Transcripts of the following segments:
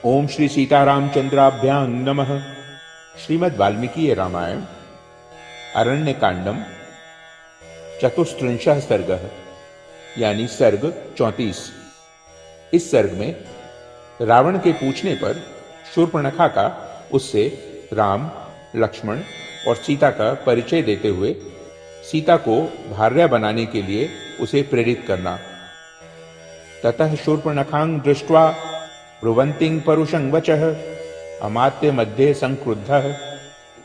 ओम श्री सीतारामचंद्राभ्यां नमः। श्रीमद् वाल्मीकि रामायण अरण्य कांडम चतुस्त्रिंशः सर्गः यानी सर्ग 34। इस सर्ग में रावण के पूछने पर शूर्पणखा का उससे राम, लक्ष्मण और सीता का परिचय देते हुए सीता को भार्या बनाने के लिए उसे प्रेरित करना। ततः शूर्पणखां दृष्ट्वा ब्रुवन्तीं परुषं वचः अमात्य मध्ये संक्रुद्धः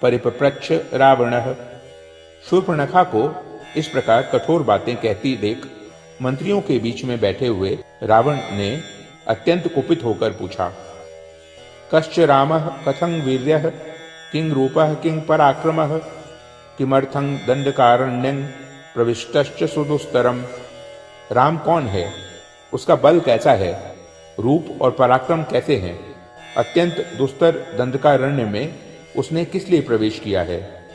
परिपप्रच्छ रावणः। शूर्पणखा को इस प्रकार कठोर बातें कहती देख मंत्रियों के बीच में बैठे हुए रावण ने अत्यंत कुपित होकर पूछा, कश्च रामः कथं वीर्यः किं रूपः किं पराक्रमः किमर्थं दंडकारण्यं प्रविष्टश्च सुदुस्तरम्। राम कौन है, उसका बल कैसा है, रूप और पराक्रम कैसे हैं, अत्यंत दुस्तर दंडकारण्य में उसने किस लिए प्रवेश किया है।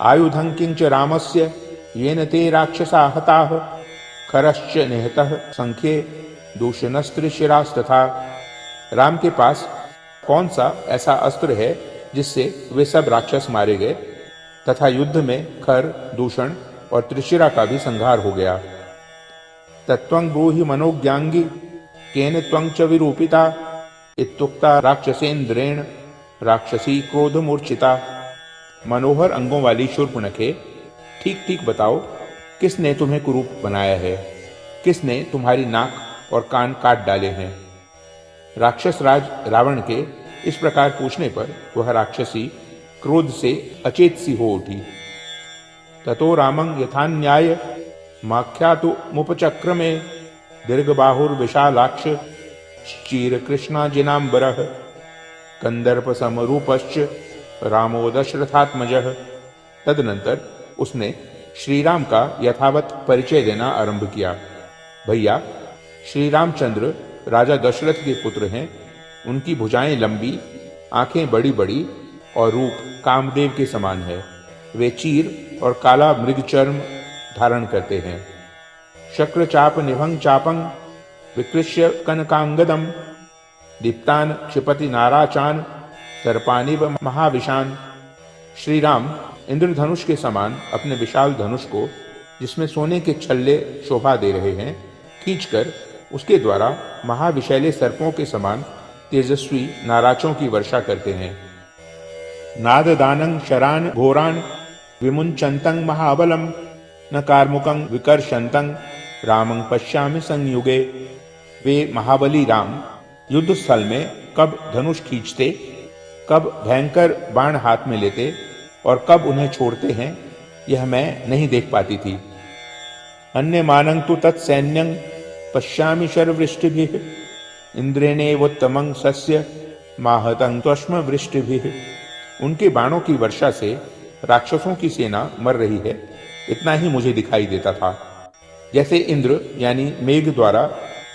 आयुधं किंच रामस्य येन ते राक्षसा हताः खरश्च निहतः संख्ये दूषणस्त्रिशिरास्तथा। राम के पास कौन सा ऐसा अस्त्र है जिससे वे सब राक्षस मारे गए तथा युद्ध में खर, दूषण और त्रिशिरा का भी संहार हो गया। तत्वं ब्रूहि मनोज्ञांगी केन त्वं च विरूपिता इत्युक्ता राक्षसेन्द्रेण राक्षसी क्रोध मूर्छिता। मनोहर अंगों वाली शूर्पणखे, ठीक ठीक बताओ, किसने तुम्हें कुरूप बनाया है, किसने तुम्हारी नाक और कान काट डाले हैं। राक्षस राज रावण के इस प्रकार पूछने पर वह राक्षसी क्रोध से अचेत सी हो उठी। ततो रामं यथान्याय माख्यातु मुपचक्रमे दीर्घबाहुर्विशालाक्ष चीर कृष्णाजिनांबरः कंदर्प समरूपश्च रामो दशरथात्मजः। तदनंतर उसने श्री राम का यथावत परिचय देना आरंभ किया। भैया, श्री रामचंद्र राजा दशरथ के पुत्र हैं। उनकी भुजाएं लंबी, आंखें बड़ी बड़ी और रूप कामदेव के समान है। वे चीर और काला मृगचर्म धारण करते हैं। शक्र चाप निभंग चापंग विकृष्य कनकांगदम दीप्तान क्षिपति नाराचान सर्पानिव महाविशान। श्री राम इंद्रधनुष के समान अपने विशाल धनुष को, जिसमें सोने के छल्ले शोभा दे रहे हैं, खींचकर उसके द्वारा महाविशैले सर्पों के समान तेजस्वी नाराचों की वर्षा करते हैं। नाददानं शरान घोरान विमुंचन्तं महाबलम न कार्मुकं विकर्षन्तं रामं पश्यामि संयुगे। वे महाबली राम युद्ध स्थल में कब धनुष खींचते, कब भयंकर बाण हाथ में लेते और कब उन्हें छोड़ते हैं, यह मैं नहीं देख पाती थी। अन्य मानं तु तत्सैन्यं पश्यामि शरवृष्टिभिः इंद्रेणेवोत्तमं सस्य माहतं त्वष्म वृष्टिभिः। उनके बाणों की वर्षा से राक्षसों की सेना मर रही है, इतना ही मुझे दिखाई देता था। जैसे इंद्र यानी मेघ द्वारा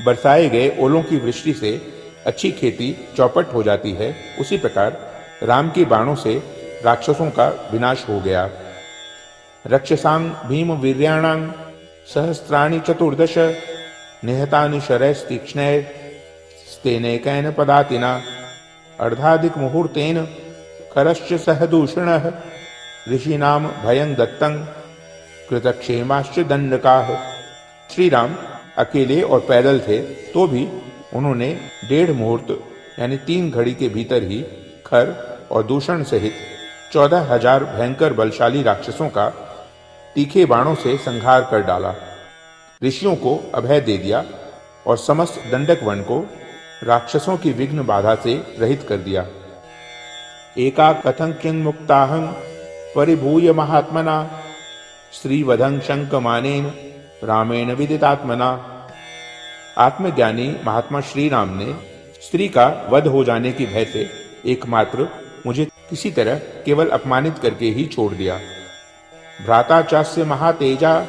बरसाए गए ओलों की वृष्टि से अच्छी खेती चौपट हो जाती है, उसी प्रकार राम के बाणों से राक्षसों का विनाश हो गया। रक्षसां भीम वीर्याणां सहस्राणि चतुर्दश निहतानि शरैस्तीक्ष्णैस्तेनैकेन पदातिना अर्धाधिक मुहूर्तेन खरश्च सहदूषणः ऋषीणां भयं दत्तं कृतक्षेमाश्च दंडकाः। श्री राम अकेले और पैदल थे तो भी उन्होंने 1.5 मुहूर्त यानी 3 घड़ी के भीतर ही खर और दूषण सहित 14,000 भयंकर बलशाली राक्षसों का तीखे बाणों से संहार कर डाला, ऋषियों को अभय दे दिया और समस्त दंडक वन को राक्षसों की विघ्न बाधा से रहित कर दिया। एका कथं किं मुक्ताहं परिभूय महात्मना स्त्रीवधं शंकमानेन रामेण विदितात्मना। आत्मज्ञानी महात्मा श्री राम ने स्त्री का वध हो जाने की भय से एकमात्र मुझे किसी तरह केवल अपमानित करके ही छोड़ दिया। भ्राता चास्य महातेजा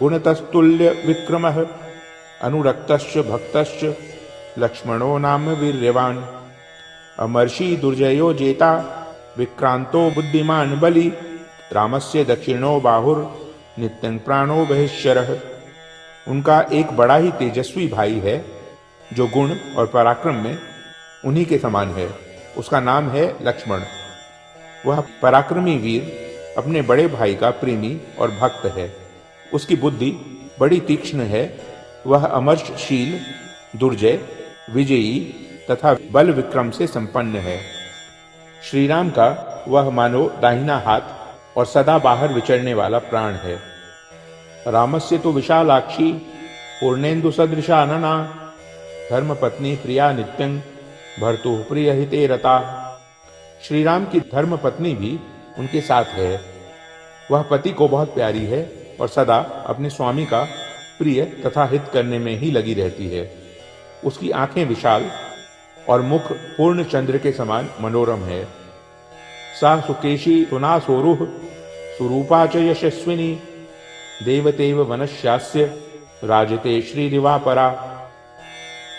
गुणतस्तुल्य विक्रमः अनुरक्तश्च भक्तश्च लक्ष्मणो नाम वीर्यवान। अमर्षि दुर्जयो जेता विक्रांतो बुद्धिमान बलि रामस्य दक्षिणो बाहुर नित्यं प्राणो बहिश्चरः। उनका एक बड़ा ही तेजस्वी भाई है जो गुण और पराक्रम में उन्हीं के समान है। उसका नाम है लक्ष्मण। वह पराक्रमी वीर, अपने बड़े भाई का प्रेमी और भक्त है। उसकी बुद्धि बड़ी तीक्ष्ण है। वह अमर्षशील, दुर्जय, विजयी तथा बल विक्रम से संपन्न है। श्री राम का वह मानो दाहिना हाथ और सदा बाहर विचरने वाला प्राण है। रामस्य तो विशालाक्षी पूर्णेन्दु सदृशा नना धर्मपत्नी प्रिया नित्यं भर्तु प्रिय हिते रता। श्री राम की धर्म पत्नी भी उनके साथ है। वह पति को बहुत प्यारी है और सदा अपने स्वामी का प्रिय तथा हित करने में ही लगी रहती है। उसकी आंखें विशाल और मुख पूर्ण चंद्र के समान मनोरम है। सा सुकेशी तुना सोरुह सुरूपा च यशस्विनी देवतेव वनस्यास्य राजते श्रीरिवा परा।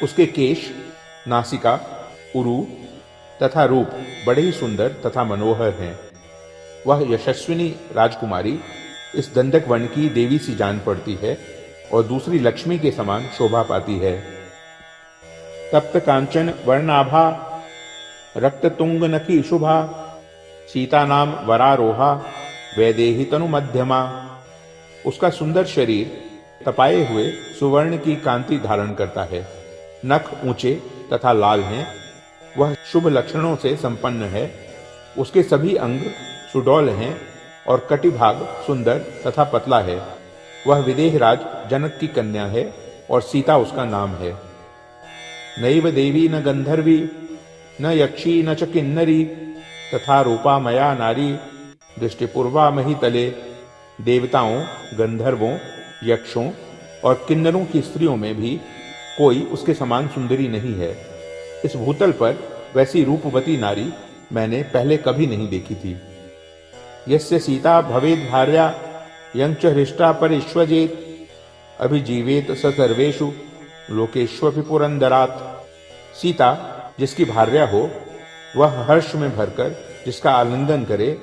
उसके केश, नासिका, उरु तथा रूप बड़े ही सुंदर तथा मनोहर हैं। वह यशस्विनी राजकुमारी इस दंडक वन की देवी सी जान पड़ती है और दूसरी लक्ष्मी के समान शोभा पाती है। तप्त कांचन वर्णाभा रक्त तुंग नखी शुभा सीता नाम वरारोहा वैदेही तनु मध्यमा। उसका सुंदर शरीर तपाए हुए सुवर्ण की कांति धारण करता है। नख ऊंचे तथा लाल हैं। वह शुभ लक्षणों से संपन्न है। उसके सभी अंग सुडौल हैं और कटिभाग सुंदर तथा पतला है। वह विदेहराज जनक की कन्या है और सीता उसका नाम है। नैव देवी न गंधर्वी न यक्षी न च किन्नरी तथा रूपा मया नारी दृष्टिपूर्वा महितले। देवताओं, गंधर्वों, यक्षों और किन्नरों की स्त्रियों में भी कोई उसके समान सुंदरी नहीं है। इस भूतल पर वैसी रूपवती नारी मैंने पहले कभी नहीं देखी थी। यस्य सीता भवेद भार्या यंच हृष्टा परिष्वजेत अभिजीवेत स सर्वेषु लोकेष्वपि पुरंदरात। सीता जिसकी भार्या हो, वह हर्ष में भरकर जिसका आलिंगन करे,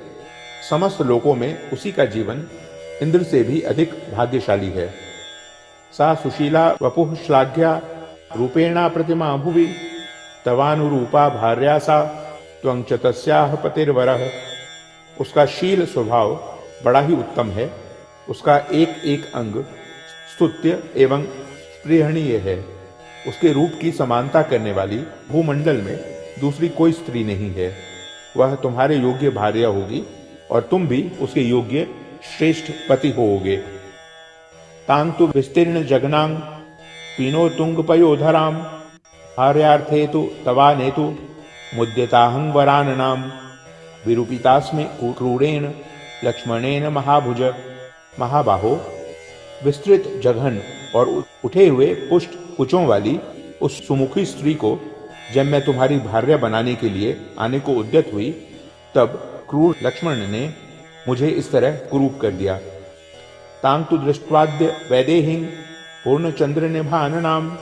समस्त लोकों में उसी का जीवन इंद्र से भी अधिक भाग्यशाली है। सा सुशीला वपुः श्लाघ्या रूपेणा प्रतिमा भुवि तवानुरूपा भार्या सा त्वं च तस्याः पतिर्वरः। उसका शील स्वभाव बड़ा ही उत्तम है। उसका एक एक अंग स्तुत्य एवं स्पृहणीय है। उसके रूप की समानता करने वाली भूमंडल में दूसरी कोई स्त्री नहीं है। वह तुम्हारे योग्य भार्या होगी और तुम भी उसके योग्य श्रेष्ठ पति होोगे। तां तु विस्तीर्ण जगनांग पीनो तुंग पयोधराम भार्यार्थे तु तवा नेतु मुद्यताहं वराननाम विरूपितास्मि क्रूरेण लक्ष्मणेन महाभुज। महाबाहो, विस्तृत जघन और उठे हुए पुष्ट कुचों वाली उस सुमुखी स्त्री को जब मैं तुम्हारी भार्या बनाने के लिए आने को उद्यत हुई, तब क्रूर लक्ष्मण ने मुझे इस तरह कुरूप कर दिया। तां तु दृष्ट्वाद्य वैदेहीं पूर्णचंद्र निभाननाम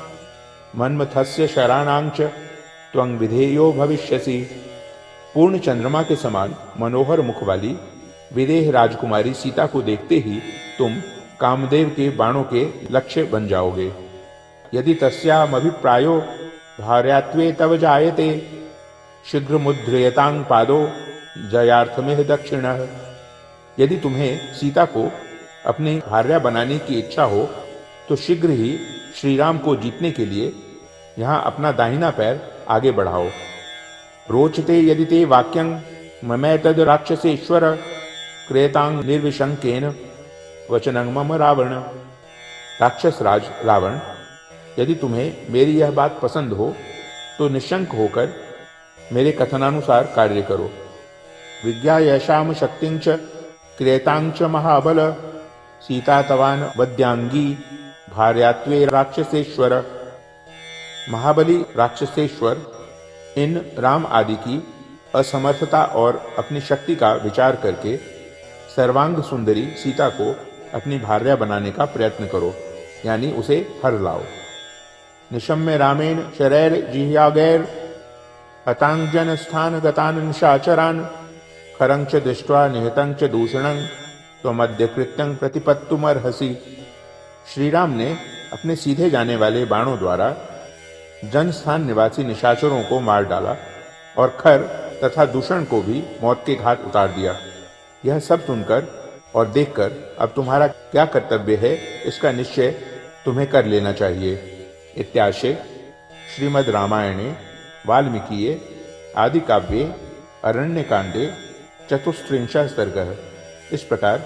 मन्मथस्य शराणांच त्वं विधेयो भविष्यसि। पूर्ण चंद्रमा के समान मनोहर मुख वाली विदेह राजकुमारी सीता को देखते ही तुम कामदेव के बाणों के लक्ष्य बन जाओगे। यदि तस्यामभिप्रायो भार्यात्वे तव जायते शीघ्र मुद्रयतांग पादो जयार्थमेह दक्षिणः। यदि तुम्हें सीता को अपनी भार्या बनाने की इच्छा हो तो शीघ्र ही श्री राम को जीतने के लिए यहाँ अपना दाहिना पैर आगे बढ़ाओ। रोचते यदि ते वाक्यं ममैतद् राक्षसेश्वर क्रेतांग निर्विशंकेन वचनं मम रावण। राक्षस राज रावण, यदि तुम्हें मेरी यह बात पसंद हो तो निशंक होकर मेरे कथनानुसार कार्य करो। विज्ञा यशाम शक्तिं च क्रेतांग च महाबल सीता तवान वद्यांगी भार्यात्वे राक्षसेश्वर। महाबली राक्षसेश्वर इन राम आदि की असमर्थता और अपनी शक्ति का विचार करके सर्वांग सुंदरी सीता को अपनी भार्या बनाने का प्रयत्न करो, यानी उसे हर लाओ। निशम्य रामेण शरैर जिह्यागैर हतांगजन स्थान गतान निशाचरान खरंच दृष्ट्वा निहतंच दूषणं त्वमद्य कृत्यं प्रतिपत्तुमर्हसि। श्री राम ने अपने सीधे जाने वाले बाणों द्वारा जनस्थान निवासी निशाचरों को मार डाला और खर तथा दूषण को भी मौत के घाट उतार दिया। यह सब सुनकर और देखकर अब तुम्हारा क्या कर्तव्य है, इसका निश्चय तुम्हें कर लेना चाहिए। इत्याशय श्रीमद् रामायणे वाल्मीकीये आदि काव्ये अरण्यकांडे चतुस्त्रिंशः सर्गः। इस प्रकार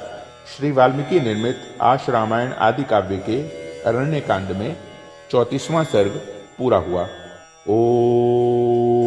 श्री वाल्मीकि निर्मित आश रामायण आदि काव्य के अरण्यकांड में 34वां सर्ग पूरा हुआ। ओ